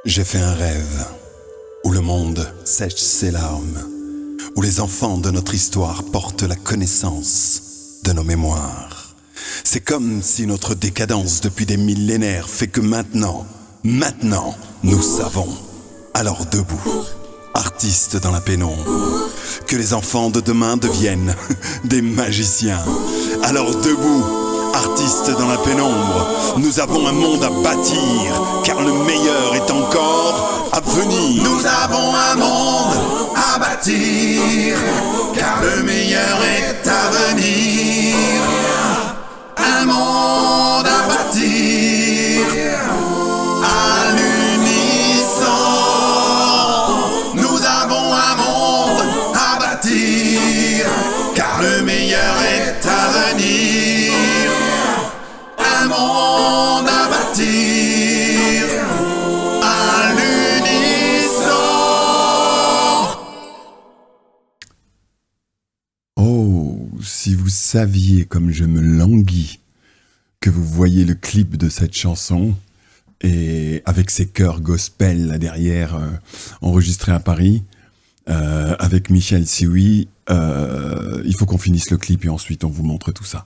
J'ai fait un rêve où le monde sèche ses larmes, où les enfants de notre histoire portent la connaissance de nos mémoires. C'est comme si notre décadence depuis des millénaires fait que maintenant, nous savons. Alors debout, artistes dans la pénombre, que les enfants de demain deviennent des magiciens. Alors debout, artistes dans la pénombre, nous avons un monde à bâtir, car le meilleur est encore à venir. Nous avons un monde à bâtir, car le meilleur est à venir. Un monde à bâtir, à l'unisson. Nous avons un monde à bâtir, car le meilleur est à venir. Un monde à bâtir, à l'unisson. Oh, si vous saviez comme je me languis que vous voyez le clip de cette chanson, et avec ses chœurs gospel là derrière, enregistrés à Paris, avec Michel Sioui, il faut qu'on finisse le clip et ensuite on vous montre tout ça.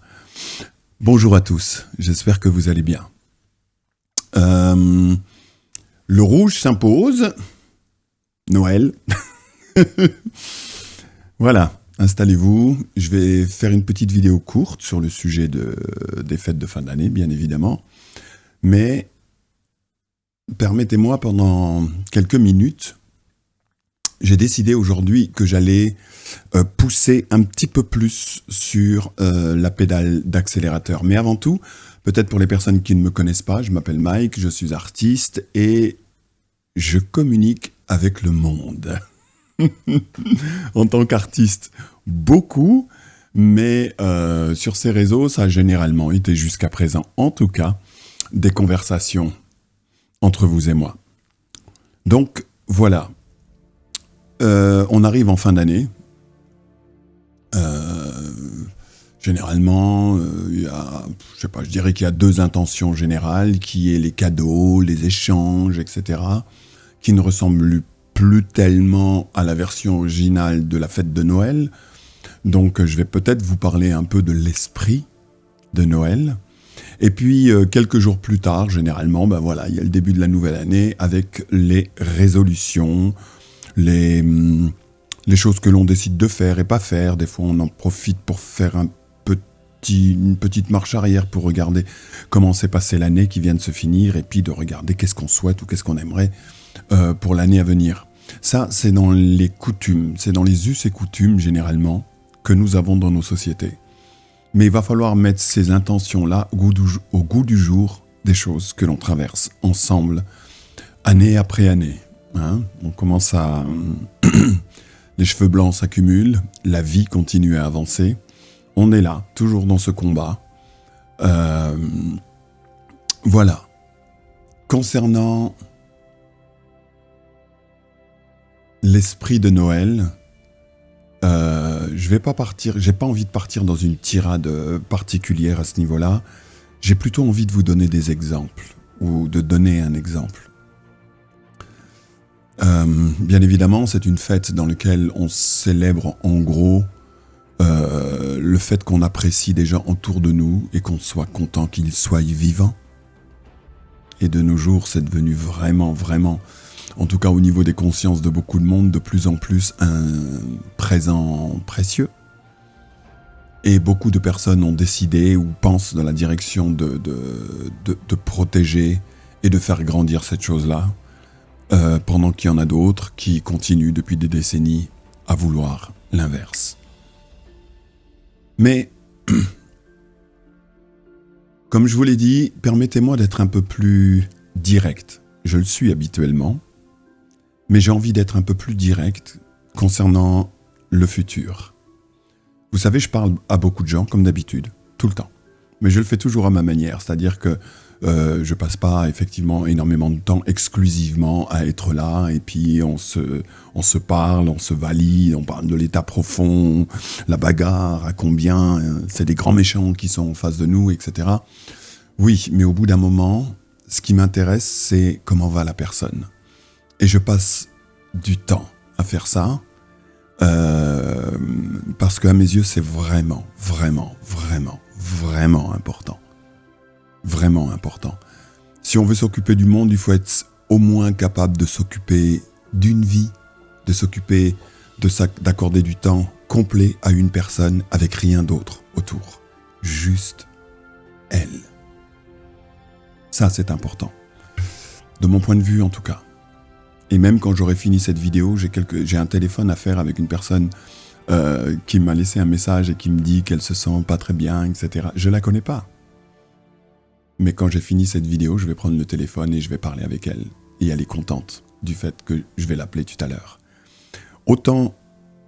Bonjour à tous, j'espère que vous allez bien. Le rouge s'impose, Noël. Voilà, installez-vous. Je vais faire une petite vidéo courte sur le sujet des fêtes de fin d'année, bien évidemment. Mais permettez-moi, pendant quelques minutes, j'ai décidé aujourd'hui que j'allais pousser un petit peu plus sur la pédale d'accélérateur. Mais avant tout, peut-être pour les personnes qui ne me connaissent pas, je m'appelle Mike, je suis artiste et je communique avec le monde. En tant qu'artiste, beaucoup, mais sur ces réseaux, ça a généralement été jusqu'à présent, en tout cas, des conversations entre vous et moi. Donc, voilà. On arrive en fin d'année. Généralement, je dirais qu'il y a deux intentions générales, qui est les cadeaux, les échanges, etc., qui ne ressemblent plus tellement à la version originale de la fête de Noël. Donc, je vais peut-être vous parler un peu de l'esprit de Noël. Et puis, quelques jours plus tard, généralement, il y a le début de la nouvelle année avec les résolutions, les choses que l'on décide de faire et pas faire. Des fois, on en profite pour faire une petite marche arrière pour regarder comment s'est passée l'année qui vient de se finir et puis de regarder qu'est-ce qu'on souhaite ou qu'est-ce qu'on aimerait pour l'année à venir. Ça, c'est dans les coutumes, c'est dans les us et coutumes, généralement, que nous avons dans nos sociétés. Mais il va falloir mettre ces intentions-là au goût du jour des choses que l'on traverse ensemble, année après année. Hein, on commence à... les cheveux blancs s'accumulent, la vie continue à avancer. On est là, toujours dans ce combat. Voilà. Concernant l'esprit de Noël, j'ai pas envie de partir dans une tirade particulière à ce niveau-là. J'ai plutôt envie de vous donner des exemples, ou de donner un exemple. Bien évidemment, c'est une fête dans laquelle on célèbre en gros le fait qu'on apprécie des gens autour de nous et qu'on soit content qu'ils soient vivants. Et de nos jours, c'est devenu vraiment, vraiment, en tout cas au niveau des consciences de beaucoup de monde, de plus en plus un présent précieux. Et beaucoup de personnes ont décidé ou pensent dans la direction de protéger et de faire grandir cette chose-là. Pendant qu'il y en a d'autres qui continuent depuis des décennies à vouloir l'inverse. Mais, comme je vous l'ai dit, permettez-moi d'être un peu plus direct. Je le suis habituellement, mais j'ai envie d'être un peu plus direct concernant le futur. Vous savez, je parle à beaucoup de gens, comme d'habitude, tout le temps. Mais je le fais toujours à ma manière, c'est-à-dire que je passe pas effectivement énormément de temps exclusivement à être là et puis on se parle, on se valide, on parle de l'état profond, la bagarre, à combien c'est des grands méchants qui sont en face de nous, etc. Oui, mais au bout d'un moment, ce qui m'intéresse, c'est comment va la personne. Et je passe du temps à faire ça, parce qu'à mes yeux, c'est vraiment, vraiment, vraiment, vraiment important. Vraiment important. Si on veut s'occuper du monde, il faut être au moins capable de s'occuper d'une vie, de s'occuper d'accorder du temps complet à une personne avec rien d'autre autour. Juste elle. Ça, c'est important. De mon point de vue, en tout cas. Et même quand j'aurai fini cette vidéo, j'ai un téléphone à faire avec une personne qui m'a laissé un message et qui me dit qu'elle se sent pas très bien, etc. Je la connais pas. Mais quand j'ai fini cette vidéo, je vais prendre le téléphone et je vais parler avec elle. Et elle est contente du fait que je vais l'appeler tout à l'heure. Autant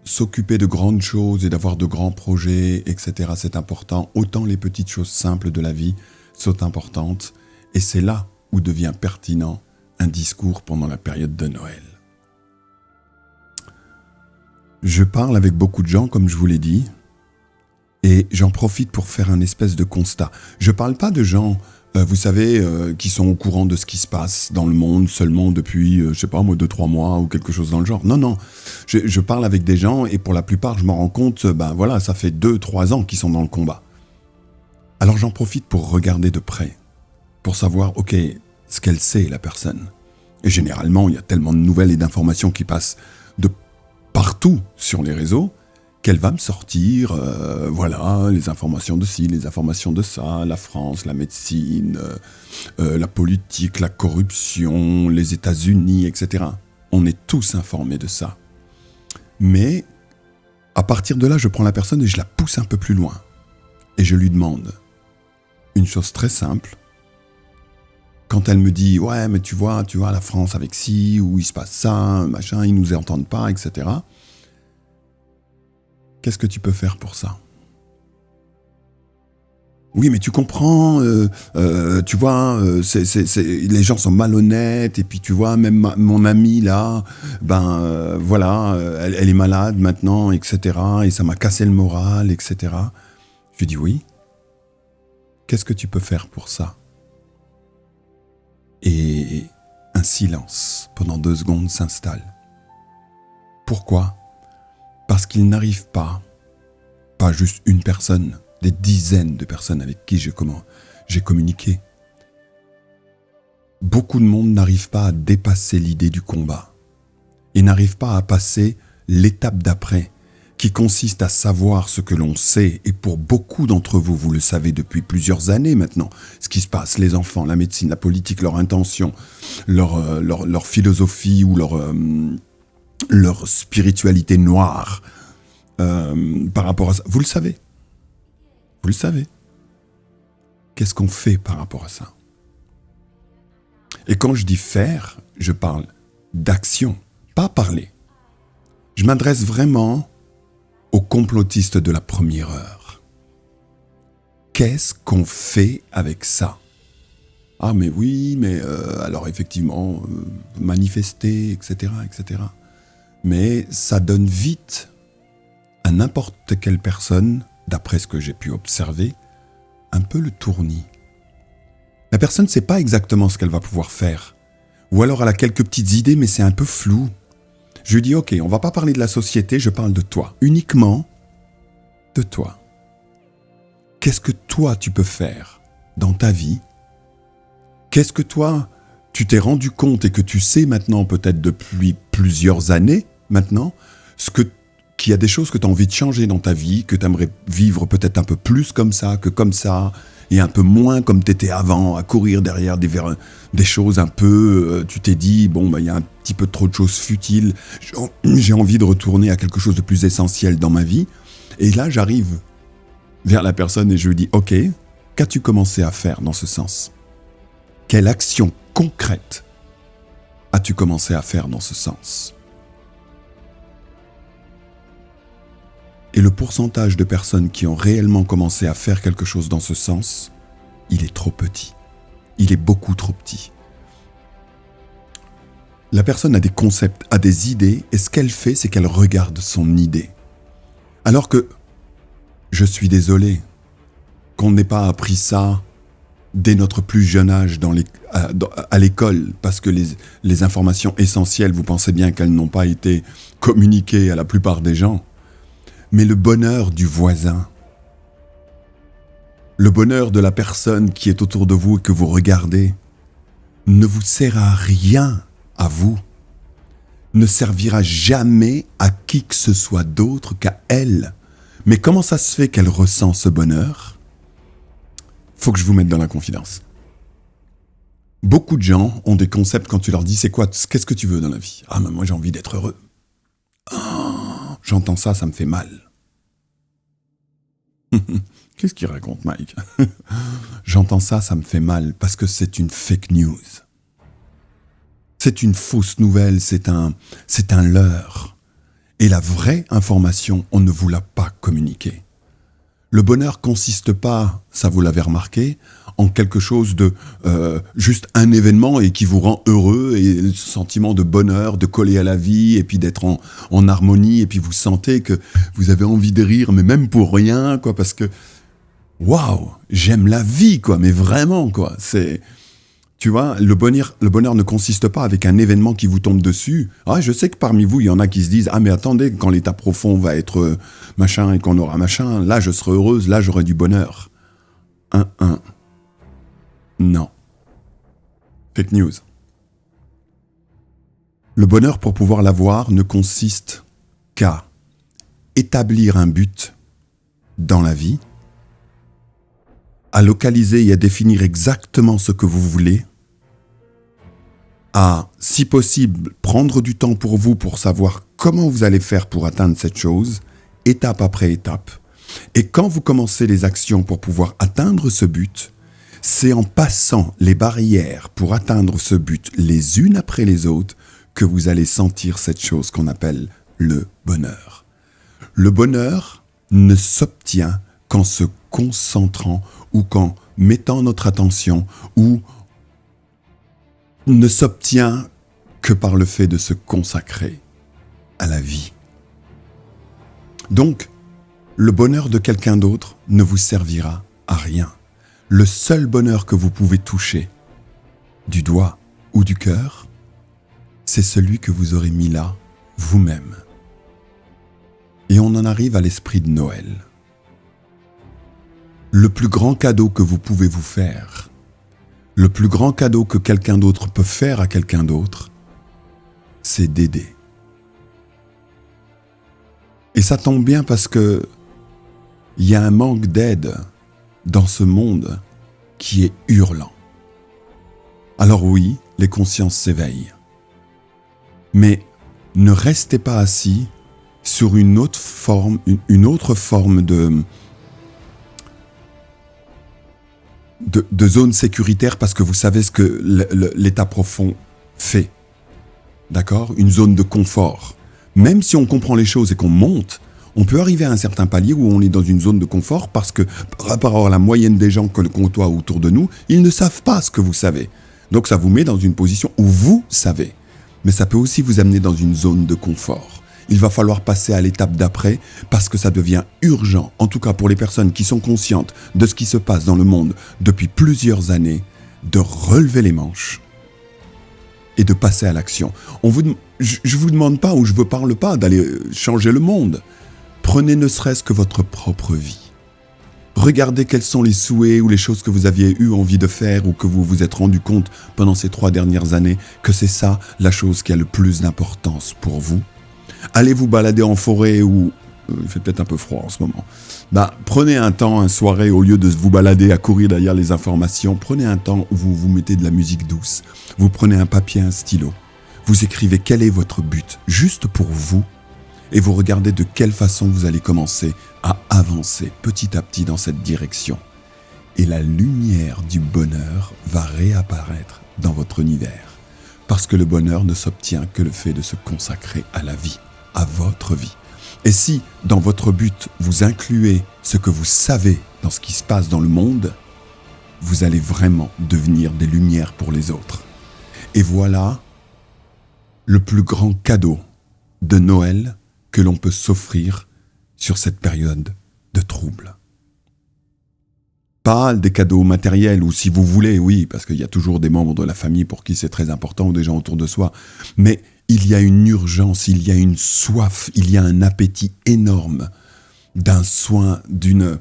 s'occuper de grandes choses et d'avoir de grands projets, etc., c'est important. Autant les petites choses simples de la vie sont importantes. Et c'est là où devient pertinent un discours pendant la période de Noël. Je parle avec beaucoup de gens, comme je vous l'ai dit, et j'en profite pour faire un espèce de constat. Je parle pas de gens, vous savez, qui sont au courant de ce qui se passe dans le monde seulement depuis, je sais pas moi, 2-3 mois ou quelque chose dans le genre. Non, non, je parle avec des gens et pour la plupart, je m'en rends compte, voilà, ça fait 2-3 ans qu'ils sont dans le combat. Alors j'en profite pour regarder de près, pour savoir, ok, ce qu'elle sait, la personne. Et généralement, il y a tellement de nouvelles et d'informations qui passent de partout sur les réseaux, qu'elle va me sortir, voilà, les informations de ci, les informations de ça, la France, la médecine, la politique, la corruption, les États-Unis, etc. On est tous informés de ça. Mais, à partir de là, je prends la personne et je la pousse un peu plus loin. Et je lui demande une chose très simple. Quand elle me dit « Ouais, mais tu vois, la France avec ci, ou il se passe ça, machin, ils nous entendent pas, etc. » Qu'est-ce que tu peux faire pour ça ? Oui, mais tu comprends, tu vois, les gens sont malhonnêtes, et puis tu vois, même mon amie là, voilà, elle est malade maintenant, etc. Et ça m'a cassé le moral, etc. Je lui dis oui. Qu'est-ce que tu peux faire pour ça ? Et un silence pendant 2 secondes s'installe. Pourquoi ? Parce qu'il n'arrive pas juste une personne, des dizaines de personnes avec qui j'ai communiqué. Beaucoup de monde n'arrive pas à dépasser l'idée du combat et n'arrive pas à passer l'étape d'après, qui consiste à savoir ce que l'on sait, et pour beaucoup d'entre vous, vous le savez depuis plusieurs années maintenant, ce qui se passe, les enfants, la médecine, la politique, leur intention, leur philosophie ou leur spiritualité noire par rapport à ça. Vous le savez. Vous le savez. Qu'est-ce qu'on fait par rapport à ça ? Et quand je dis faire, je parle d'action, pas parler. Je m'adresse vraiment aux complotistes de la première heure. Qu'est-ce qu'on fait avec ça ? Ah mais oui, mais alors effectivement, manifester, etc., etc. Mais ça donne vite à n'importe quelle personne, d'après ce que j'ai pu observer, un peu le tournis. La personne ne sait pas exactement ce qu'elle va pouvoir faire. Ou alors elle a quelques petites idées, mais c'est un peu flou. Je lui dis, ok, on va pas parler de la société, je parle de toi. Uniquement de toi. Qu'est-ce que toi tu peux faire dans ta vie ? Qu'est-ce que toi, tu t'es rendu compte et que tu sais maintenant, peut-être depuis plusieurs années maintenant, qu'il y a des choses que tu as envie de changer dans ta vie, que tu aimerais vivre peut-être un peu plus comme ça, que comme ça, et un peu moins comme tu étais avant, à courir derrière des choses un peu, tu t'es dit, bon, il y a un petit peu trop de choses futiles, j'ai envie de retourner à quelque chose de plus essentiel dans ma vie. Et là, j'arrive vers la personne et je lui dis, ok, qu'as-tu commencé à faire dans ce sens ? Quelle action concrète as-tu commencé à faire dans ce sens ? Et le pourcentage de personnes qui ont réellement commencé à faire quelque chose dans ce sens, il est trop petit. Il est beaucoup trop petit. La personne a des concepts, a des idées, et ce qu'elle fait, c'est qu'elle regarde son idée. Alors que, je suis désolé, qu'on n'ait pas appris ça dès notre plus jeune âge à l'école, parce que les informations essentielles, vous pensez bien qu'elles n'ont pas été communiquées à la plupart des gens, mais le bonheur du voisin, le bonheur de la personne qui est autour de vous et que vous regardez, ne vous sert à rien à vous, ne servira jamais à qui que ce soit d'autre qu'à elle. Mais comment ça se fait qu'elle ressent ce bonheur ? Faut que je vous mette dans la confidence. Beaucoup de gens ont des concepts quand tu leur dis c'est quoi, qu'est-ce que tu veux dans la vie ? Ah mais moi j'ai envie d'être heureux. Oh, j'entends ça, ça me fait mal. Qu'est-ce qu'il raconte Mike ? J'entends ça, ça me fait mal parce que c'est une fake news. C'est une fausse nouvelle, c'est un leurre. Et la vraie information, on ne vous l'a pas communiquée. Le bonheur consiste pas, ça vous l'avez remarqué, en quelque chose de juste un événement et qui vous rend heureux et le sentiment de bonheur, de coller à la vie et puis d'être en harmonie et puis vous sentez que vous avez envie de rire, mais même pour rien, quoi, parce que waouh, j'aime la vie, quoi, mais vraiment, quoi, c'est... Tu vois, le bonheur ne consiste pas avec un événement qui vous tombe dessus. Ah, je sais que parmi vous, il y en a qui se disent « Ah, mais attendez, quand l'état profond va être machin et qu'on aura machin, là, je serai heureuse, là, j'aurai du bonheur. » Non. Fake news. Le bonheur, pour pouvoir l'avoir, ne consiste qu'à établir un but dans la vie, à localiser et à définir exactement ce que vous voulez, à, si possible, prendre du temps pour vous pour savoir comment vous allez faire pour atteindre cette chose, étape après étape. Et quand vous commencez les actions pour pouvoir atteindre ce but, c'est en passant les barrières pour atteindre ce but les unes après les autres que vous allez sentir cette chose qu'on appelle le bonheur. Le bonheur ne s'obtient qu'en se concentrant ou qu'en mettant notre attention ou ne s'obtient que par le fait de se consacrer à la vie. Donc, le bonheur de quelqu'un d'autre ne vous servira à rien. Le seul bonheur que vous pouvez toucher du doigt ou du cœur, c'est celui que vous aurez mis là vous-même. Et on en arrive à l'esprit de Noël. Le plus grand cadeau que vous pouvez vous faire, le plus grand cadeau que quelqu'un d'autre peut faire à quelqu'un d'autre, c'est d'aider. Et ça tombe bien parce que il y a un manque d'aide dans ce monde qui est hurlant. Alors oui, les consciences s'éveillent. Mais ne restez pas assis sur une autre forme de zone sécuritaire parce que vous savez ce que l'état profond fait. D'accord ? Une zone de confort. Même si on comprend les choses et qu'on monte, on peut arriver à un certain palier où on est dans une zone de confort parce que par rapport à la moyenne des gens que le côtoient autour de nous, ils ne savent pas ce que vous savez. Donc ça vous met dans une position où vous savez. Mais ça peut aussi vous amener dans une zone de confort. Il va falloir passer à l'étape d'après parce que ça devient urgent, en tout cas pour les personnes qui sont conscientes de ce qui se passe dans le monde depuis plusieurs années, de relever les manches et de passer à l'action. Je vous demande pas ou je ne vous parle pas d'aller changer le monde. Prenez ne serait-ce que votre propre vie. Regardez quels sont les souhaits ou les choses que vous aviez eu envie de faire ou que vous vous êtes rendu compte pendant ces 3 dernières années que c'est ça la chose qui a le plus d'importance pour vous. Allez vous balader en forêt ou... il fait peut-être un peu froid en ce moment. Prenez un temps, une soirée, au lieu de vous balader à courir derrière les informations, prenez un temps où vous vous mettez de la musique douce. Vous prenez un papier, un stylo. Vous écrivez quel est votre but, juste pour vous, et vous regardez de quelle façon vous allez commencer à avancer petit à petit dans cette direction. Et la lumière du bonheur va réapparaître dans votre univers. Parce que le bonheur ne s'obtient que le fait de se consacrer à la vie, à votre vie. Et si, dans votre but, vous incluez ce que vous savez dans ce qui se passe dans le monde, vous allez vraiment devenir des lumières pour les autres. Et voilà le plus grand cadeau de Noël que l'on peut s'offrir sur cette période de trouble. Pas des cadeaux matériels, ou si vous voulez, oui, parce qu'il y a toujours des membres de la famille pour qui c'est très important, ou des gens autour de soi. Mais il y a une urgence, il y a une soif, il y a un appétit énorme d'un soin, d'une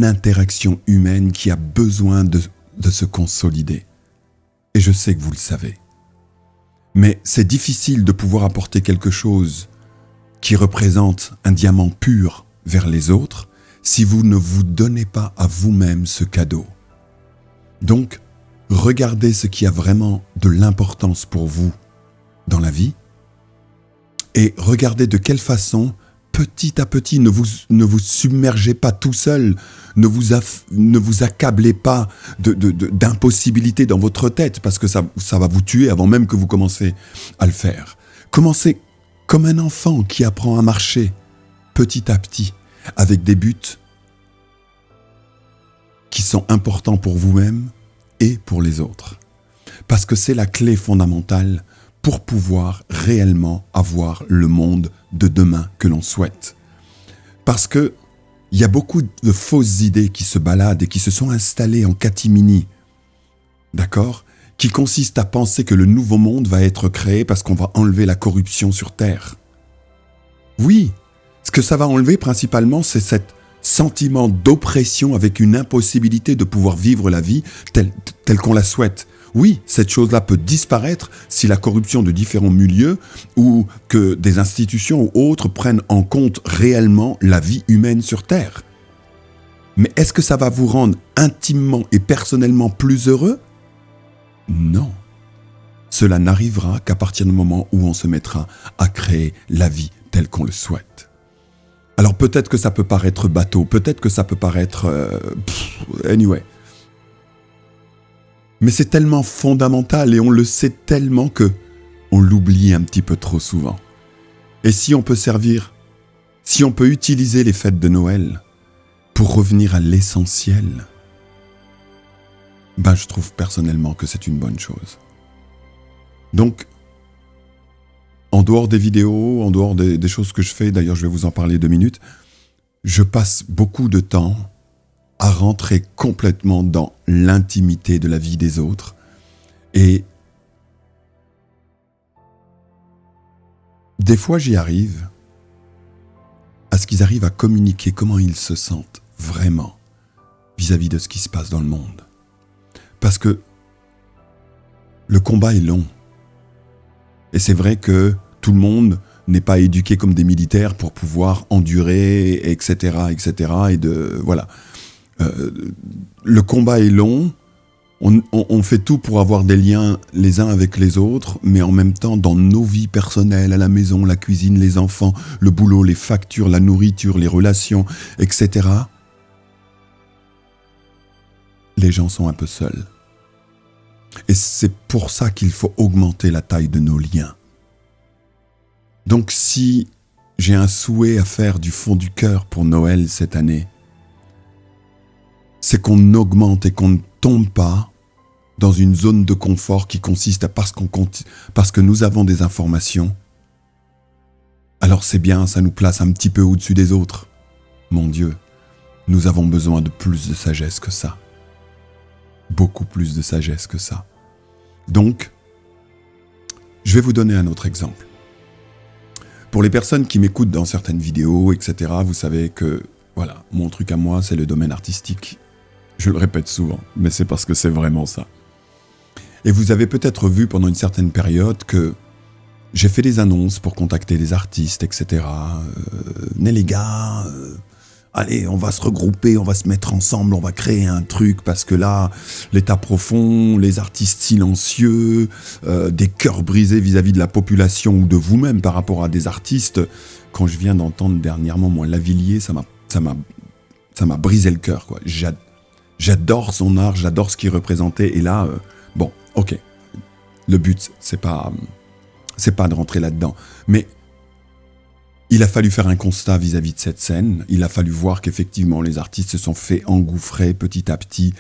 interaction humaine qui a besoin de se consolider. Et je sais que vous le savez. Mais c'est difficile de pouvoir apporter quelque chose qui représente un diamant pur vers les autres si vous ne vous donnez pas à vous-même ce cadeau. Donc, regardez ce qui a vraiment de l'importance pour vous dans la vie et regardez de quelle façon, petit à petit, ne vous submergez pas tout seul, ne vous accablez pas d'impossibilités dans votre tête parce que ça va vous tuer avant même que vous commencez à le faire. Commencez comme un enfant qui apprend à marcher petit à petit avec des buts qui sont importants pour vous-même et pour les autres. Parce que c'est la clé fondamentale pour pouvoir réellement avoir le monde de demain que l'on souhaite. Parce que il y a beaucoup de fausses idées qui se baladent et qui se sont installées en catimini, d'accord ? Qui consistent à penser que le nouveau monde va être créé parce qu'on va enlever la corruption sur Terre. Oui, ce que ça va enlever principalement, c'est cet sentiment d'oppression avec une impossibilité de pouvoir vivre la vie telle qu'on la souhaite. Oui, cette chose-là peut disparaître si la corruption de différents milieux ou que des institutions ou autres prennent en compte réellement la vie humaine sur Terre. Mais est-ce que ça va vous rendre intimement et personnellement plus heureux ? Non. Cela n'arrivera qu'à partir du moment où on se mettra à créer la vie telle qu'on le souhaite. Alors peut-être que ça peut paraître bateau, peut-être que ça peut paraître... anyway. Mais c'est tellement fondamental et on le sait tellement que on l'oublie un petit peu trop souvent. Et si on peut utiliser les fêtes de Noël pour revenir à l'essentiel, je trouve personnellement que c'est une bonne chose. Donc, en dehors des vidéos, en dehors des choses que je fais, d'ailleurs je vais vous en parler 2 minutes, je passe beaucoup de temps à rentrer complètement dans l'intimité de la vie des autres. Et des fois, j'y arrive à ce qu'ils arrivent à communiquer comment ils se sentent vraiment vis-à-vis de ce qui se passe dans le monde. Parce que le combat est long. Et c'est vrai que tout le monde n'est pas éduqué comme des militaires pour pouvoir endurer, etc., etc. Voilà. Le combat est long, on fait tout pour avoir des liens les uns avec les autres, mais en même temps, dans nos vies personnelles, à la maison, la cuisine, les enfants, le boulot, les factures, la nourriture, les relations, etc., les gens sont un peu seuls. Et c'est pour ça qu'il faut augmenter la taille de nos liens. Donc si j'ai un souhait à faire du fond du cœur pour Noël cette année, c'est qu'on augmente et qu'on ne tombe pas dans une zone de confort qui consiste à parce que nous avons des informations, alors c'est bien, ça nous place un petit peu au-dessus des autres. Mon Dieu, nous avons besoin de plus de sagesse que ça. Beaucoup plus de sagesse que ça. Donc, je vais vous donner un autre exemple. Pour les personnes qui m'écoutent dans certaines vidéos, etc., vous savez que, voilà, mon truc à moi, c'est le domaine artistique. Je le répète souvent, mais c'est parce que c'est vraiment ça. Et vous avez peut-être vu pendant une certaine période que j'ai fait des annonces pour contacter des artistes, etc. Venez les gars, allez, on va se regrouper, on va se mettre ensemble, on va créer un truc, parce que là, l'état profond, les artistes silencieux, des cœurs brisés vis-à-vis de la population ou de vous-même par rapport à des artistes. Quand je viens d'entendre dernièrement, moi, Lavilliers, ça m'a brisé le cœur, quoi. J'adore son art, j'adore ce qu'il représentait, et là, bon, ok, le but, c'est pas de rentrer là-dedans, mais Il a fallu faire un constat vis-à-vis de cette scène. Il a fallu voir qu'effectivement les artistes se sont fait engouffrer petit à petit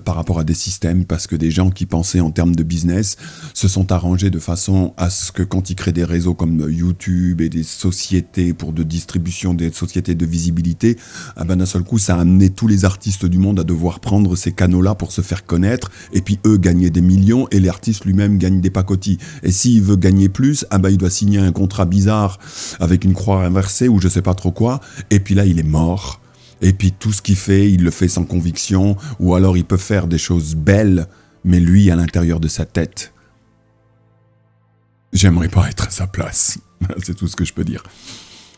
par rapport à des systèmes, parce que des gens qui pensaient en termes de business se sont arrangés de façon à ce que quand ils créent des réseaux comme YouTube et des sociétés pour de distribution, des sociétés de visibilité, d'un seul coup ça a amené tous les artistes du monde à devoir prendre ces canaux-là pour se faire connaître, et puis eux gagner des millions et l'artiste lui-même gagne des pacotis. Et s'il veut gagner plus, il doit signer un contrat bizarre avec une croix inversé ou je sais pas trop quoi, et puis là il est mort, et puis tout ce qu'il fait, il le fait sans conviction, ou alors il peut faire des choses belles, mais lui à l'intérieur de sa tête, j'aimerais pas être à sa place. C'est tout ce que je peux dire.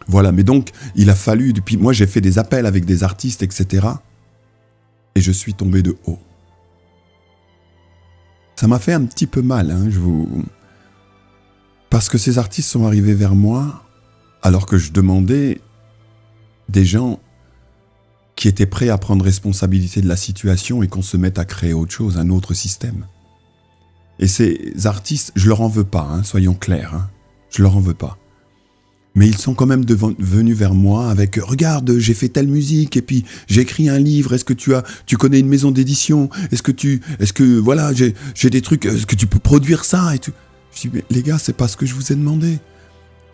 Voilà, mais donc il a fallu, depuis moi j'ai fait des appels avec des artistes, etc. Et je suis tombé de haut. Ça m'a fait un petit peu mal, parce que ces artistes sont arrivés vers moi alors que je demandais des gens qui étaient prêts à prendre responsabilité de la situation et qu'on se mette à créer autre chose, un autre système. Et ces artistes, je leur en veux pas, soyons clairs, je leur en veux pas. Mais ils sont quand même venus vers moi avec « Regarde, j'ai fait telle musique et puis j'ai écrit un livre, est-ce que tu connais une maison d'édition ? Voilà, j'ai des trucs, est-ce que tu peux produire ça ?» et tout. Je dis « Mais les gars, c'est pas ce que je vous ai demandé.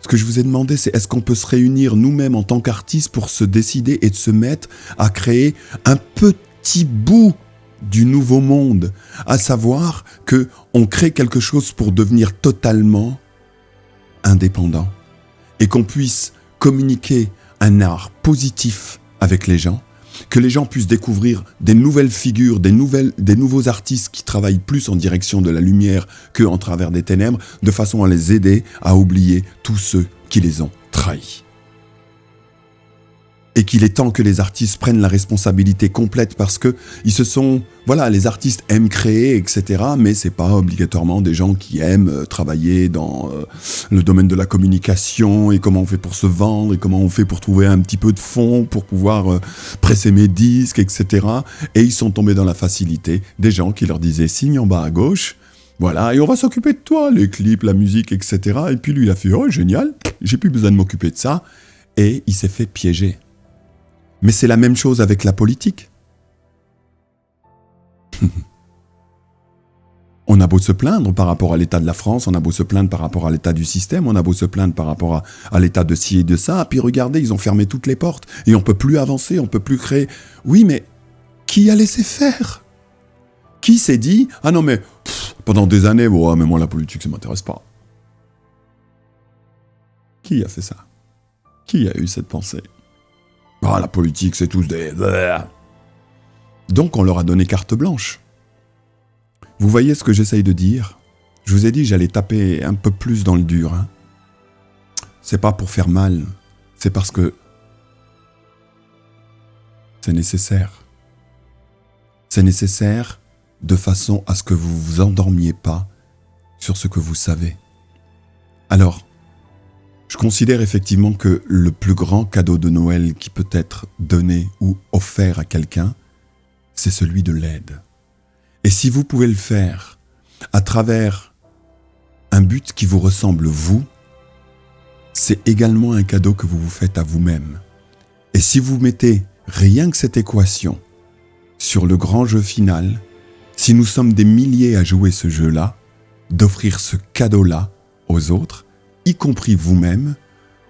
Ce que je vous ai demandé, c'est est-ce qu'on peut se réunir nous-mêmes en tant qu'artistes pour se décider et de se mettre à créer un petit bout du nouveau monde, à savoir qu'on crée quelque chose pour devenir totalement indépendant et qu'on puisse communiquer un art positif avec les gens, que les gens puissent découvrir des nouvelles figures, des nouveaux artistes qui travaillent plus en direction de la lumière qu'en travers des ténèbres, de façon à les aider à oublier tous ceux qui les ont trahis. Et qu'il est temps que les artistes prennent la responsabilité complète, parce que les artistes aiment créer, etc. Mais c'est pas obligatoirement des gens qui aiment travailler dans le domaine de la communication, et comment on fait pour se vendre, et comment on fait pour trouver un petit peu de fonds pour pouvoir presser mes disques, etc. Et ils sont tombés dans la facilité des gens qui leur disaient signe en bas à gauche, voilà, et on va s'occuper de toi, les clips, la musique, etc. Et puis lui il a fait oh génial, j'ai plus besoin de m'occuper de ça, et il s'est fait piéger. Mais c'est la même chose avec la politique. On a beau se plaindre par rapport à l'état de la France, on a beau se plaindre par rapport à l'état du système, on a beau se plaindre par rapport à l'état de ci et de ça, puis regardez, ils ont fermé toutes les portes, et on peut plus avancer, on peut plus créer. Oui, mais qui a laissé faire ? Qui s'est dit « Ah non, mais pendant des années, mais moi la politique, ça m'intéresse pas. » Qui a fait ça ? Qui a eu cette pensée ? Ah, la politique, c'est tous des... Donc, on leur a donné carte blanche. Vous voyez ce que j'essaye de dire ? Je vous ai dit, j'allais taper un peu plus dans le dur. C'est pas pour faire mal, c'est parce que c'est nécessaire. C'est nécessaire de façon à ce que vous vous endormiez pas sur ce que vous savez. Alors, je considère effectivement que le plus grand cadeau de Noël qui peut être donné ou offert à quelqu'un, c'est celui de l'aide. Et si vous pouvez le faire à travers un but qui vous ressemble vous, c'est également un cadeau que vous vous faites à vous-même. Et si vous mettez rien que cette équation sur le grand jeu final, si nous sommes des milliers à jouer ce jeu-là, d'offrir ce cadeau-là aux autres, y compris vous-même,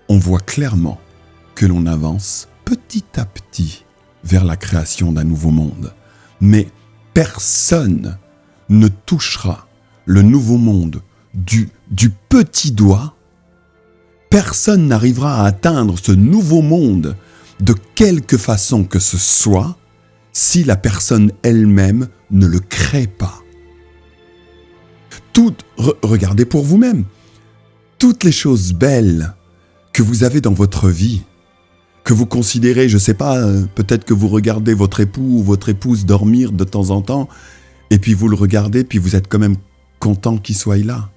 on voit clairement que l'on avance petit à petit vers la création d'un nouveau monde. Mais personne ne touchera le nouveau monde du petit doigt. Personne n'arrivera à atteindre ce nouveau monde de quelque façon que ce soit si la personne elle-même ne le crée pas. Regardez pour vous-même. Toutes les choses belles que vous avez dans votre vie, que vous considérez, je ne sais pas, peut-être que vous regardez votre époux ou votre épouse dormir de temps en temps, et puis vous le regardez, puis vous êtes quand même content qu'il soit là.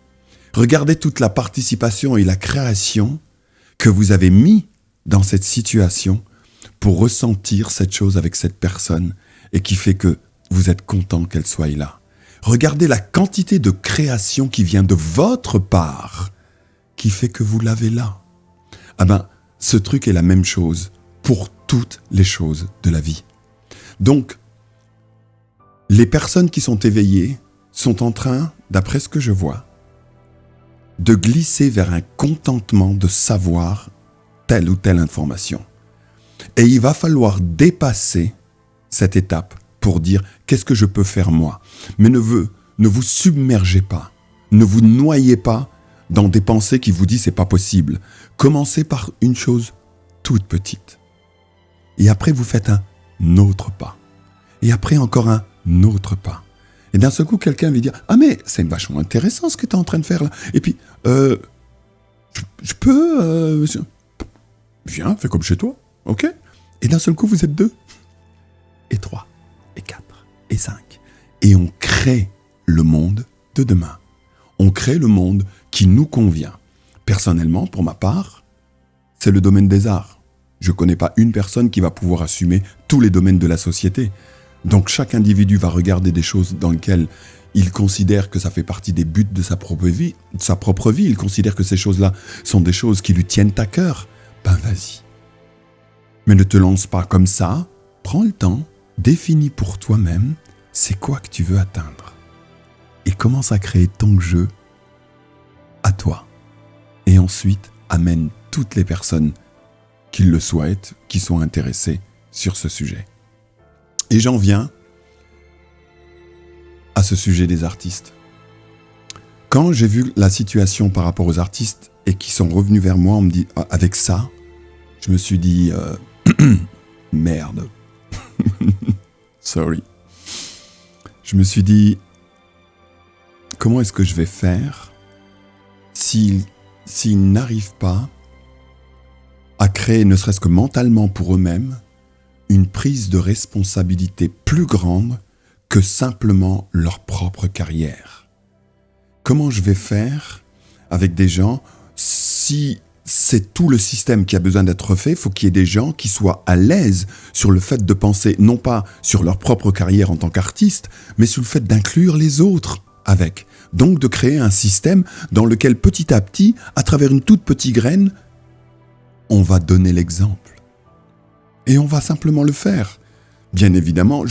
Regardez toute la participation et la création que vous avez mis dans cette situation pour ressentir cette chose avec cette personne et qui fait que vous êtes content qu'elle soit là. Regardez la quantité de création qui vient de votre part qui fait que vous l'avez là. ce truc est la même chose pour toutes les choses de la vie. Donc, les personnes qui sont éveillées sont en train, d'après ce que je vois, de glisser vers un contentement de savoir telle ou telle information. Et il va falloir dépasser cette étape pour dire qu'est-ce que je peux faire moi. Mais ne vous submergez pas, ne vous noyez pas dans des pensées qui vous disent c'est pas possible. Commencez par une chose toute petite. Et après vous faites un autre pas. Et après encore un autre pas. Et d'un seul coup, quelqu'un va dire « Ah mais c'est vachement intéressant ce que tu es en train de faire là. Et puis, je peux, monsieur, viens, fais comme chez toi, ok ?» Et d'un seul coup, vous êtes 2, et 3, et 4, et 5. Et on crée le monde de demain. On crée le monde qui nous convient. Personnellement, pour ma part, c'est le domaine des arts. Je ne connais pas une personne qui va pouvoir assumer tous les domaines de la société. Donc chaque individu va regarder des choses dans lesquelles il considère que ça fait partie des buts de sa propre vie. Il considère que ces choses-là sont des choses qui lui tiennent à cœur. Ben vas-y. Mais ne te lance pas comme ça. Prends le temps, définis pour toi-même c'est quoi que tu veux atteindre. Et commence à créer ton jeu à toi. Et ensuite, amène toutes les personnes qui le souhaitent, qui sont intéressées sur ce sujet. Et j'en viens à ce sujet des artistes. Quand j'ai vu la situation par rapport aux artistes et qui sont revenus vers moi, on me dit avec ça, je me suis dit merde. Sorry. Je me suis dit comment est-ce que je vais faire s'ils n'arrivent pas à créer, ne serait-ce que mentalement pour eux-mêmes, une prise de responsabilité plus grande que simplement leur propre carrière. Comment je vais faire avec des gens si c'est tout le système qui a besoin d'être refait, il faut qu'il y ait des gens qui soient à l'aise sur le fait de penser, non pas sur leur propre carrière en tant qu'artiste, mais sur le fait d'inclure les autres avec. Donc de créer un système dans lequel petit à petit, à travers une toute petite graine, on va donner l'exemple. Et on va simplement le faire. Bien évidemment,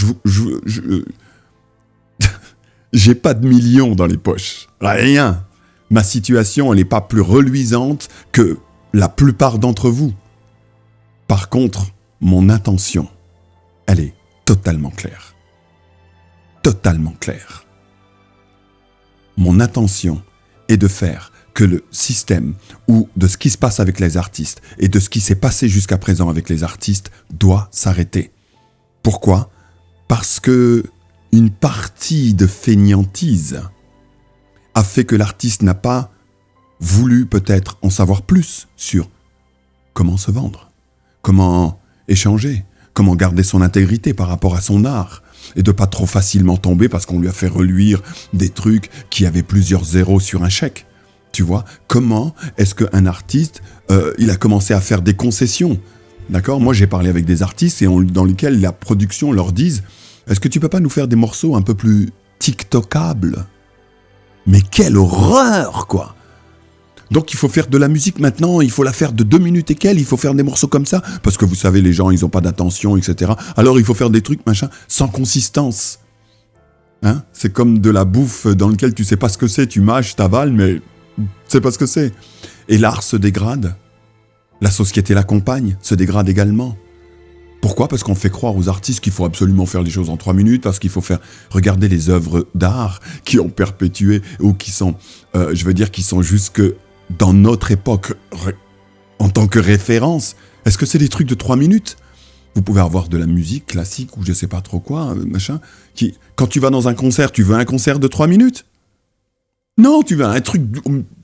j'ai pas de millions dans les poches. Rien. Ma situation, elle n'est pas plus reluisante que la plupart d'entre vous. Par contre, mon intention, elle est totalement claire. Totalement claire. Mon intention est de faire que le système ou de ce qui se passe avec les artistes et de ce qui s'est passé jusqu'à présent avec les artistes doit s'arrêter. Pourquoi ? Parce que une partie de fainéantise a fait que l'artiste n'a pas voulu peut-être en savoir plus sur comment se vendre, comment échanger, comment garder son intégrité par rapport à son art et de pas trop facilement tomber parce qu'on lui a fait reluire des trucs qui avaient plusieurs zéros sur un chèque. Tu vois, comment est-ce qu'un artiste, il a commencé à faire des concessions, d'accord ? Moi, j'ai parlé avec des artistes dans lesquels la production leur dise « Est-ce que tu peux pas nous faire des morceaux un peu plus tiktokables ?» Mais quelle horreur, quoi ! Donc, il faut faire de la musique maintenant, il faut la faire de 2 minutes et quelques, il faut faire des morceaux comme ça, parce que vous savez, les gens, ils n'ont pas d'attention, etc. Alors, il faut faire des trucs, machin, sans consistance. Hein ? C'est comme de la bouffe dans laquelle tu sais pas ce que c'est, tu mâches, t'avales, mais... c'est pas ce que c'est. Et l'art se dégrade. La société l'accompagne, se dégrade également. Pourquoi ? Parce qu'on fait croire aux artistes qu'il faut absolument faire les choses en 3 minutes, parce qu'il faut faire regarder les œuvres d'art qui ont perpétué ou qui sont, qui sont jusque dans notre époque en tant que référence. Est-ce que c'est des trucs de 3 minutes ? Vous pouvez avoir de la musique classique ou je sais pas trop quoi, machin, qui, quand tu vas dans un concert, tu veux un concert de 3 minutes ? Non, tu veux un truc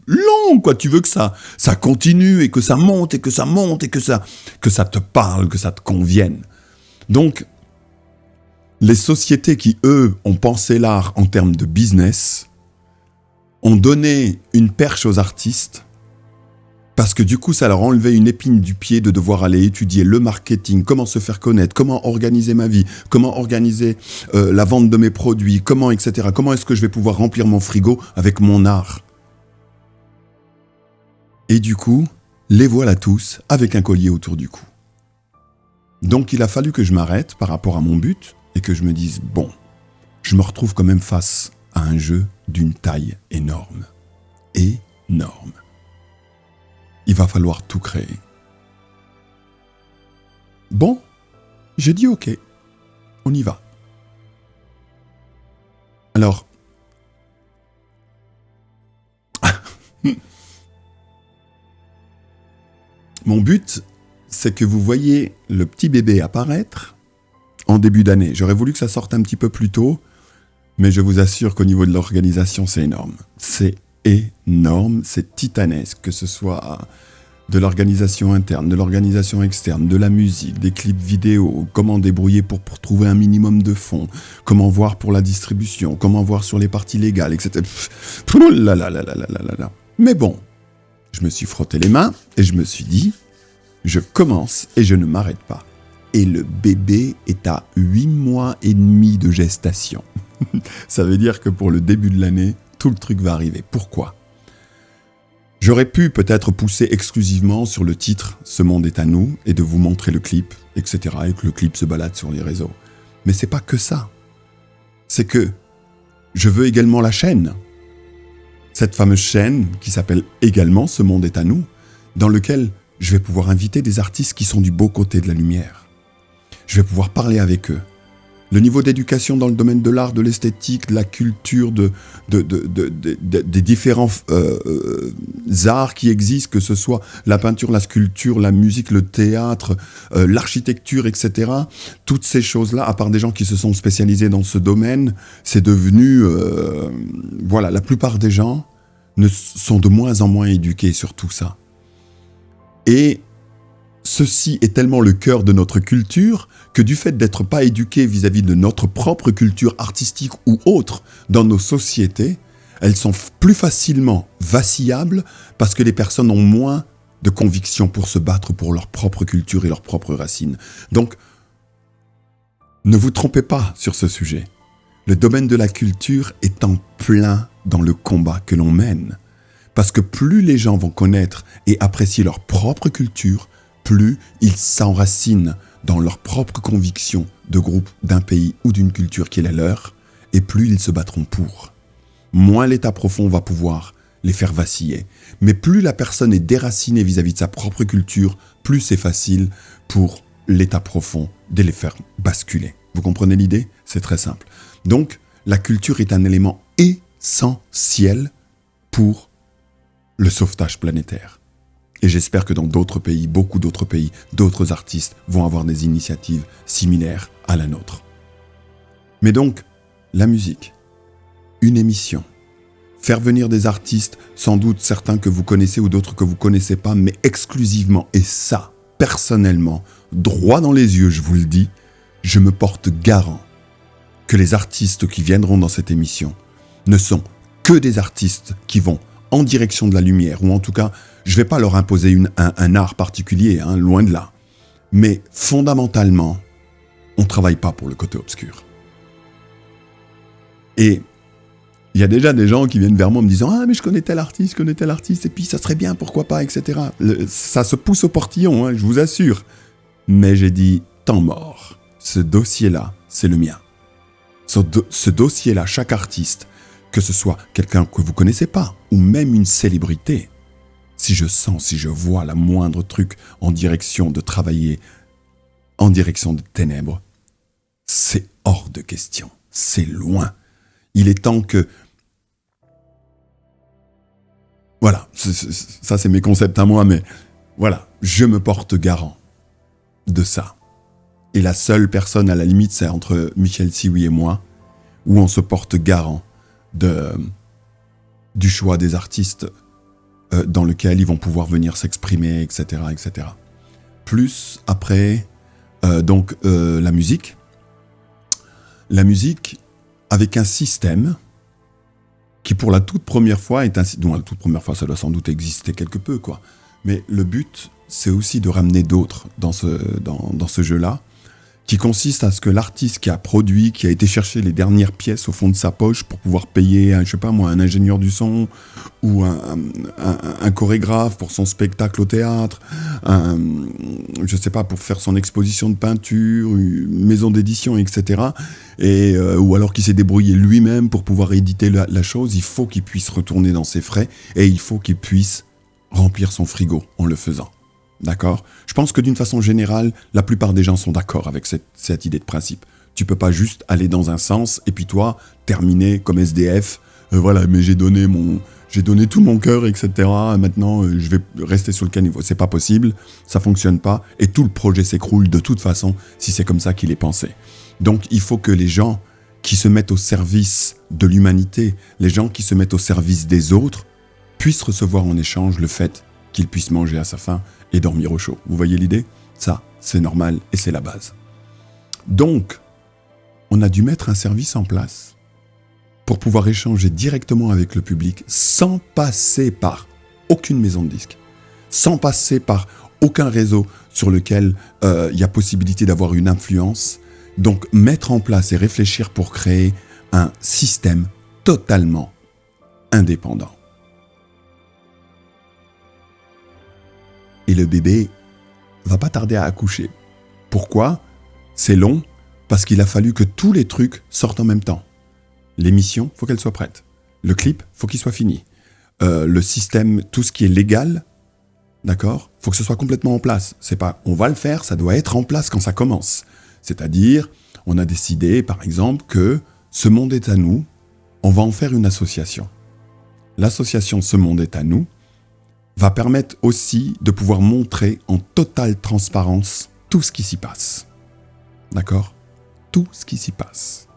long, quoi. Tu veux que ça continue et que ça monte et que ça monte et que ça te parle, que ça te convienne. Donc, les sociétés qui, eux, ont pensé l'art en termes de business, ont donné une perche aux artistes parce que du coup, ça leur a enlevé une épine du pied de devoir aller étudier le marketing, comment se faire connaître, comment organiser ma vie, comment organiser la vente de mes produits, comment, etc. Comment est-ce que je vais pouvoir remplir mon frigo avec mon art ? Et du coup, les voilà tous avec un collier autour du cou. Donc il a fallu que je m'arrête par rapport à mon but et que je me dise, bon, je me retrouve quand même face à un jeu d'une taille énorme. Énorme. Il va falloir tout créer. Bon, j'ai dit ok, on y va. Alors, mon but, c'est que vous voyez le petit bébé apparaître en début d'année. J'aurais voulu que ça sorte un petit peu plus tôt, mais je vous assure qu'au niveau de l'organisation, c'est énorme. C'est énorme, c'est titanesque, que ce soit de l'organisation interne, de l'organisation externe, de la musique, des clips vidéo, comment débrouiller pour trouver un minimum de fonds, comment voir pour la distribution, comment voir sur les parties légales, etc. Mais bon, je me suis frotté les mains et je me suis dit, je commence et je ne m'arrête pas. Et le bébé est à 8 mois et demi de gestation. Ça veut dire que pour le début de l'année, tout le truc va arriver. Pourquoi ? J'aurais pu peut-être pousser exclusivement sur le titre « Ce monde est à nous » et de vous montrer le clip, etc. et que le clip se balade sur les réseaux. Mais c'est pas que ça. C'est que je veux également la chaîne. Cette fameuse chaîne qui s'appelle également « Ce monde est à nous » dans lequel je vais pouvoir inviter des artistes qui sont du beau côté de la lumière. Je vais pouvoir parler avec eux. Le niveau d'éducation dans le domaine de l'art, de l'esthétique, de la culture, des différents arts qui existent, que ce soit la peinture, la sculpture, la musique, le théâtre, l'architecture, etc. Toutes ces choses-là, à part des gens qui se sont spécialisés dans ce domaine, c'est devenu... voilà, la plupart des gens sont de moins en moins éduqués sur tout ça. Et ceci est tellement le cœur de notre culture que du fait d'être pas éduqué vis-à-vis de notre propre culture artistique ou autre dans nos sociétés, elles sont plus facilement vacillables parce que les personnes ont moins de conviction pour se battre pour leur propre culture et leurs propres racines. Donc, ne vous trompez pas sur ce sujet. Le domaine de la culture est en plein dans le combat que l'on mène. Parce que plus les gens vont connaître et apprécier leur propre culture, plus ils s'enracinent dans leurs propres convictions de groupe, d'un pays ou d'une culture qui est la leur, et plus ils se battront pour. Moins l'état profond va pouvoir les faire vaciller. Mais plus la personne est déracinée vis-à-vis de sa propre culture, plus c'est facile pour l'état profond de les faire basculer. Vous comprenez l'idée ? C'est très simple. Donc, la culture est un élément essentiel pour le sauvetage planétaire. Et j'espère que dans d'autres pays, beaucoup d'autres pays, d'autres artistes vont avoir des initiatives similaires à la nôtre. Mais donc, la musique, une émission, faire venir des artistes, sans doute certains que vous connaissez ou d'autres que vous ne connaissez pas, mais exclusivement, et ça, personnellement, droit dans les yeux, je vous le dis, je me porte garant que les artistes qui viendront dans cette émission ne sont que des artistes qui vont en direction de la lumière, ou en tout cas, je ne vais pas leur imposer un art particulier, loin de là. Mais fondamentalement, on ne travaille pas pour le côté obscur. Et il y a déjà des gens qui viennent vers moi en me disant « Ah, mais je connais tel artiste, et puis ça serait bien, pourquoi pas, etc. » Ça se pousse au portillon, je vous assure. Mais j'ai dit « Temps mort, ce dossier-là, c'est le mien. » Ce dossier-là, chaque artiste, que ce soit quelqu'un que vous ne connaissez pas, ou même une célébrité, si je vois la moindre truc en direction de travailler, en direction de ténèbres, c'est hors de question, c'est loin. Il est temps que... Voilà, ça c'est mes concepts à moi, mais voilà, je me porte garant de ça. Et la seule personne, à la limite, c'est entre Michel Sioui et moi, où on se porte garant du choix des artistes dans lequel ils vont pouvoir venir s'exprimer, etc., etc. Plus, après, la musique. La musique avec un système qui, pour la toute première fois, la toute première fois, ça doit sans doute exister quelque peu, quoi. Mais le but, c'est aussi de ramener d'autres dans ce jeu-là, qui consiste à ce que l'artiste qui a produit, qui a été chercher les dernières pièces au fond de sa poche pour pouvoir payer, je sais pas moi, un ingénieur du son ou un chorégraphe pour son spectacle au théâtre, je sais pas, pour faire son exposition de peinture, une maison d'édition, etc. Ou alors qui s'est débrouillé lui-même pour pouvoir éditer la chose, il faut qu'il puisse retourner dans ses frais et il faut qu'il puisse remplir son frigo en le faisant. D'accord ? Je pense que d'une façon générale, la plupart des gens sont d'accord avec cette idée de principe. Tu peux pas juste aller dans un sens et puis toi, terminer comme SDF, voilà, mais j'ai donné tout mon cœur, etc. Maintenant, je vais rester sur le caniveau. C'est pas possible, ça fonctionne pas et tout le projet s'écroule de toute façon si c'est comme ça qu'il est pensé. Donc, il faut que les gens qui se mettent au service de l'humanité, les gens qui se mettent au service des autres, puissent recevoir en échange le fait qu'ils puissent manger à sa faim et dormir au chaud. Vous voyez l'idée ? Ça, c'est normal et c'est la base. Donc, on a dû mettre un service en place pour pouvoir échanger directement avec le public sans passer par aucune maison de disques, sans passer par aucun réseau sur lequel il y a possibilité d'avoir une influence. Donc, mettre en place et réfléchir pour créer un système totalement indépendant. Et le bébé va pas tarder à accoucher. Pourquoi ? C'est long, parce qu'il a fallu que tous les trucs sortent en même temps. L'émission, faut qu'elle soit prête. Le clip, faut qu'il soit fini. Le système, tout ce qui est légal, d'accord ? Faut que ce soit complètement en place. C'est pas, on va le faire, ça doit être en place quand ça commence. C'est-à-dire, on a décidé, par exemple, que Ce Monde est à nous, on va en faire une association. L'association Ce Monde est à nous va permettre aussi de pouvoir montrer en totale transparence tout ce qui s'y passe. D'accord ? Tout ce qui s'y passe.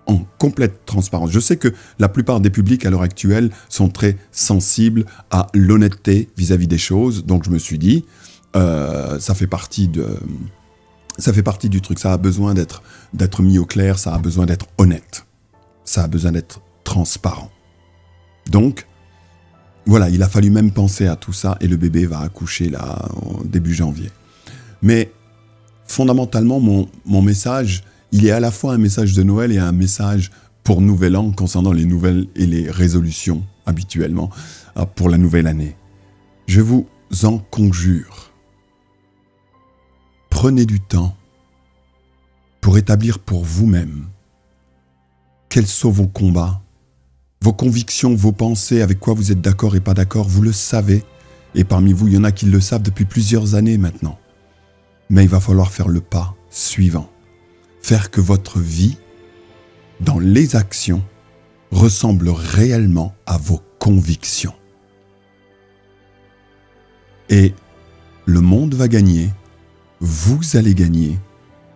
En complète transparence. Je sais que la plupart des publics à l'heure actuelle sont très sensibles à l'honnêteté vis-à-vis des choses. Donc je me suis dit, ça fait partie du truc. Ça a besoin d'être mis au clair, ça a besoin d'être honnête. Ça a besoin d'être transparent. Donc, voilà, il a fallu même penser à tout ça et le bébé va accoucher là, au début janvier. Mais fondamentalement, mon message, il est à la fois un message de Noël et un message pour Nouvel An concernant les nouvelles et les résolutions habituellement pour la nouvelle année. Je vous en conjure. Prenez du temps pour établir pour vous-même quels sont vos combats, vos convictions, vos pensées, avec quoi vous êtes d'accord et pas d'accord, vous le savez. Et parmi vous, il y en a qui le savent depuis plusieurs années maintenant. Mais il va falloir faire le pas suivant. Faire que votre vie, dans les actions, ressemble réellement à vos convictions. Et le monde va gagner, vous allez gagner,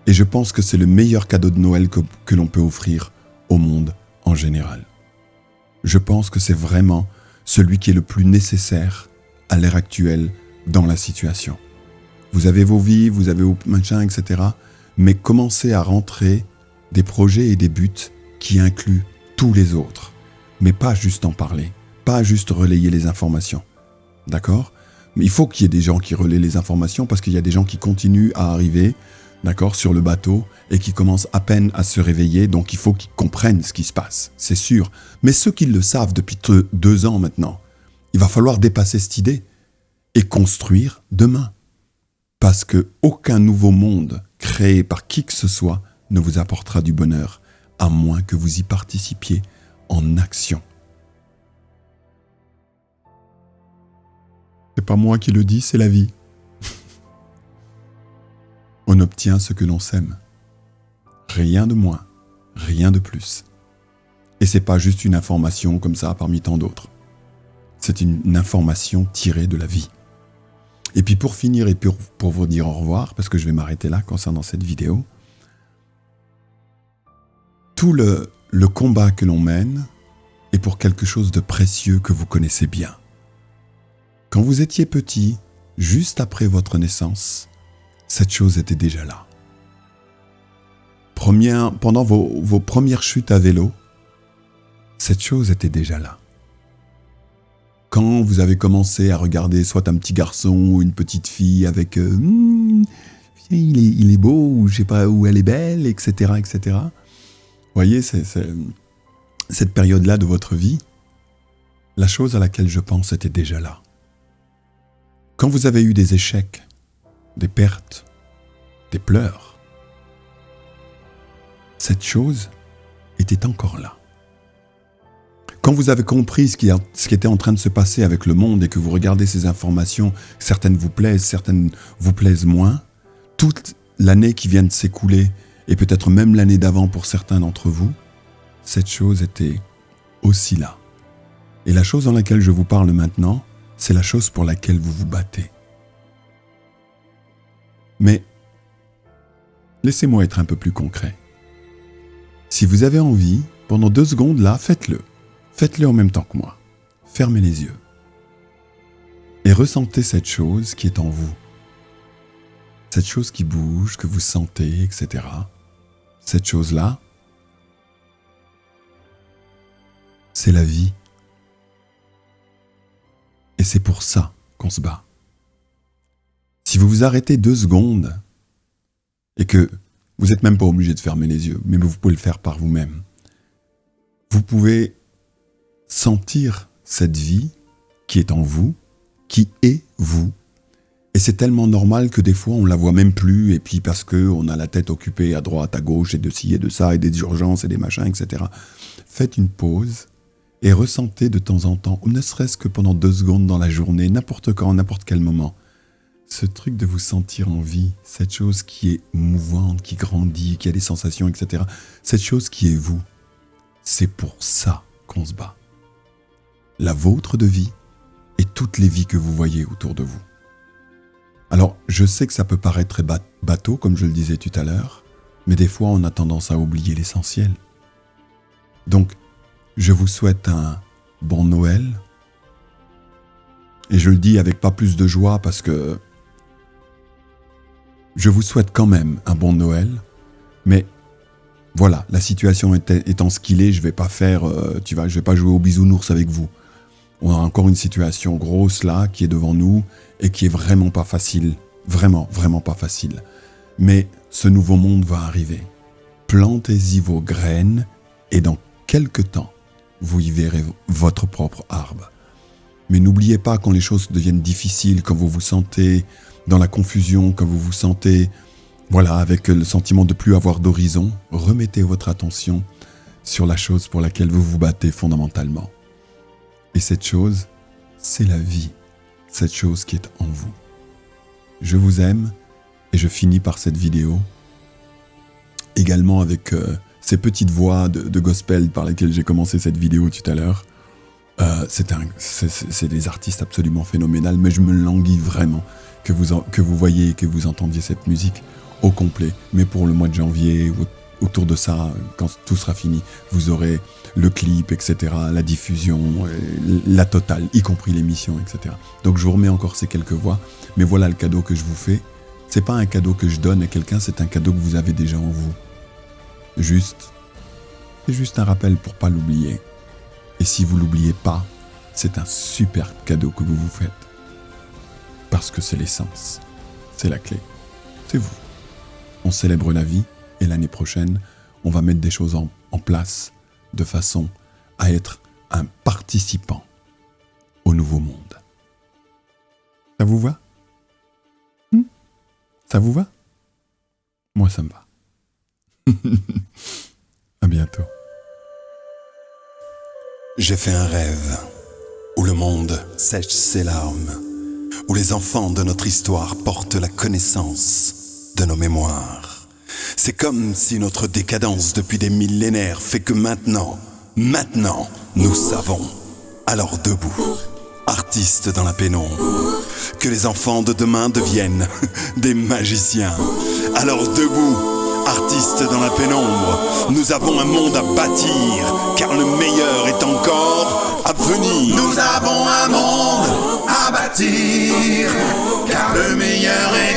et je pense que c'est le meilleur cadeau de Noël que l'on peut offrir au monde en général. Je pense que c'est vraiment celui qui est le plus nécessaire à l'heure actuelle dans la situation. Vous avez vos vies, vous avez vos machins, etc. Mais commencez à rentrer des projets et des buts qui incluent tous les autres. Mais pas juste en parler, pas juste relayer les informations. D'accord ? Mais il faut qu'il y ait des gens qui relaient les informations parce qu'il y a des gens qui continuent à arriver, d'accord, sur le bateau et qui commencent à peine à se réveiller, donc il faut qu'ils comprennent ce qui se passe, c'est sûr. Mais ceux qui le savent depuis 2 ans maintenant, il va falloir dépasser cette idée et construire demain. Parce que aucun nouveau monde créé par qui que ce soit ne vous apportera du bonheur, à moins que vous y participiez en action. C'est pas moi qui le dis, c'est la vie. On obtient ce que l'on sème. Rien de moins, rien de plus. Et c'est pas juste une information comme ça parmi tant d'autres. C'est une information tirée de la vie. Et puis pour finir et pour vous dire au revoir, parce que je vais m'arrêter là concernant cette vidéo, tout le combat que l'on mène est pour quelque chose de précieux que vous connaissez bien. Quand vous étiez petit, juste après votre naissance, cette chose était déjà là. Pendant vos premières chutes à vélo, cette chose était déjà là. Quand vous avez commencé à regarder soit un petit garçon ou une petite fille avec il est beau, ou je sais pas, ou elle est belle, etc., etc. Vous voyez, c'est cette période-là de votre vie, la chose à laquelle je pense était déjà là. Quand vous avez eu des échecs, des pertes, des pleurs, cette chose était encore là. Quand vous avez compris ce qui était en train de se passer avec le monde et que vous regardez ces informations, certaines vous plaisent, certaines vous plaisent moins, toute l'année qui vient de s'écouler, et peut-être même l'année d'avant pour certains d'entre vous, cette chose était aussi là. Et la chose dans laquelle je vous parle maintenant, c'est la chose pour laquelle vous vous battez. Mais laissez-moi être un peu plus concret. Si vous avez envie, pendant 2 secondes là, faites-le. Faites-le en même temps que moi. Fermez les yeux. Et ressentez cette chose qui est en vous. Cette chose qui bouge, que vous sentez, etc. Cette chose-là, c'est la vie. Et c'est pour ça qu'on se bat. Si vous vous arrêtez 2 secondes et que vous n'êtes même pas obligé de fermer les yeux, mais vous pouvez le faire par vous-même, vous pouvez sentir cette vie qui est en vous, qui est vous. Et c'est tellement normal que des fois on la voit même plus, et puis parce qu'on a la tête occupée à droite, à gauche, et de ci et de ça, et des urgences et des machins, etc. Faites une pause et ressentez de temps en temps, ou ne serait-ce que pendant 2 secondes dans la journée, n'importe quand, n'importe quel moment, ce truc de vous sentir en vie, cette chose qui est mouvante, qui grandit, qui a des sensations, etc. Cette chose qui est vous, c'est pour ça qu'on se bat. La vôtre de vie et toutes les vies que vous voyez autour de vous. Alors, je sais que ça peut paraître très bateau, comme je le disais tout à l'heure, mais des fois on a tendance à oublier l'essentiel. Donc, je vous souhaite un bon Noël, et je le dis avec pas plus de joie parce que je vous souhaite quand même un bon Noël, mais voilà, la situation étant ce qu'il est, je vais pas faire, je vais pas jouer au bisounours avec vous. On a encore une situation grosse là, qui est devant nous, et qui est vraiment pas facile. Vraiment, vraiment pas facile. Mais ce nouveau monde va arriver. Plantez-y vos graines, et dans quelques temps, vous y verrez votre propre arbre. Mais n'oubliez pas, quand les choses deviennent difficiles, quand vous vous sentez dans la confusion, quand vous vous sentez, avec le sentiment de plus avoir d'horizon, remettez votre attention sur la chose pour laquelle vous vous battez fondamentalement. Et cette chose, c'est la vie, cette chose qui est en vous. Je vous aime, et je finis par cette vidéo, également avec ces petites voix de gospel par lesquelles j'ai commencé cette vidéo tout à l'heure. C'est des artistes absolument phénoménales, mais je me languis vraiment que vous voyez et que vous entendiez cette musique au complet. Mais pour le mois de janvier, autour de ça, quand tout sera fini, vous aurez le clip, etc., la diffusion, la totale, y compris l'émission, etc. Donc je vous remets encore ces quelques voix, mais voilà le cadeau que je vous fais. C'est pas un cadeau que je donne à quelqu'un, c'est un cadeau que vous avez déjà en vous. C'est juste un rappel pour pas l'oublier. Et si vous l'oubliez pas, c'est un super cadeau que vous vous faites. Parce que c'est l'essence, c'est la clé, c'est vous. On célèbre la vie, et l'année prochaine, on va mettre des choses en place de façon à être un participant au nouveau monde. Ça vous va ? Ça vous va ? Moi, ça me va. À bientôt. J'ai fait un rêve où le monde sèche ses larmes, où les enfants de notre histoire portent la connaissance de nos mémoires. C'est comme si notre décadence depuis des millénaires fait que maintenant, nous savons. Alors debout, artistes dans la pénombre, que les enfants de demain deviennent des magiciens. Alors debout, artistes dans la pénombre, nous avons un monde à bâtir, car le meilleur est encore à venir. Nous avons un monde à bâtir, car le meilleur est